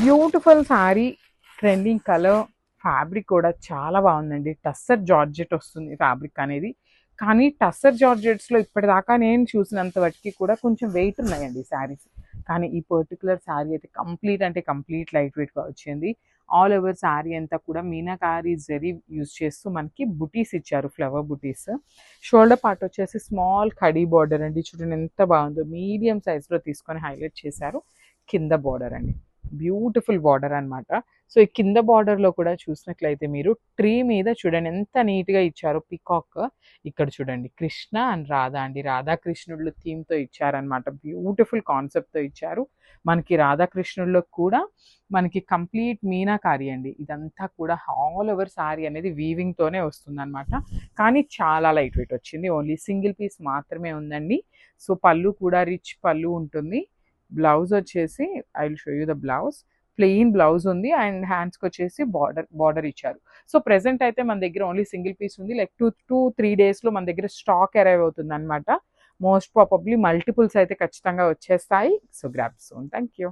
Beautiful sari, trending colour, fabric కూడా చాలా బాగుందండి. టస్సర్ జార్జెట్ వస్తుంది ఫ్యాబ్రిక్ అనేది. కానీ టస్సర్ జార్జెట్స్లో ఇప్పటిదాకా నేను చూసినంత వాటికి కూడా కొంచెం వెయిట్ ఉన్నాయండి శారీస్. కానీ ఈ పర్టికులర్ శారీ అయితే కంప్లీట్ అంటే కంప్లీట్ లైట్ వెయిట్గా వచ్చింది. ఆల్ ఓవర్ శారీ అంతా కూడా మీనాకారి జరీ యూజ్ చేస్తూ మనకి బుటీస్ ఇచ్చారు, ఫ్లవర్ బుటీస్. షోల్డర్ పార్ట్ వచ్చేసి స్మాల్ కడీ బార్డర్ అండి. చూడండి ఎంత బాగుందో, మీడియం సైజ్లో తీసుకొని హైలైట్ చేశారు. కింద బార్డర్ అండి, బ్యూటిఫుల్ బార్డర్ అనమాట. సో ఈ కింద బార్డర్లో కూడా చూసినట్లయితే మీరు ట్రీ మీద చూడండి ఎంత నీట్గా ఇచ్చారో పికాక్. ఇక్కడ చూడండి కృష్ణ అండ్ రాధా అండి, రాధాకృష్ణుళ్ళు థీమ్తో ఇచ్చారనమాట. బ్యూటిఫుల్ కాన్సెప్ట్తో ఇచ్చారు. మనకి రాధాకృష్ణుల్లో కూడా మనకి కంప్లీట్ మీనాకారి అండి. ఇదంతా కూడా ఆల్ ఓవర్ శారీ అనేది వీవింగ్తోనే వస్తుంది అనమాట. కానీ చాలా లైట్ వెయిట్ వచ్చింది. ఓన్లీ సింగిల్ పీస్ మాత్రమే ఉందండి. సో పళ్ళు కూడా రిచ్ పళ్ళు ఉంటుంది. బ్లౌజ్ వచ్చేసి I will show you the blouse. Plain blouse ఉంది అండ్ హ్యాండ్స్కి వచ్చేసి బార్డర్ ఇచ్చారు. సో ప్రెసెంట్ అయితే మన దగ్గర ఓన్లీ సింగిల్ పీస్ ఉంది. లైక్ 2-3 డేస్లో మన దగ్గర స్టాక్ అరైవ్ అవుతుంది అనమాట. మోస్ట్ ప్రాబబ్లీ మల్టిపుల్స్ అయితే ఖచ్చితంగా వచ్చేస్తాయి. So grab soon. Thank you.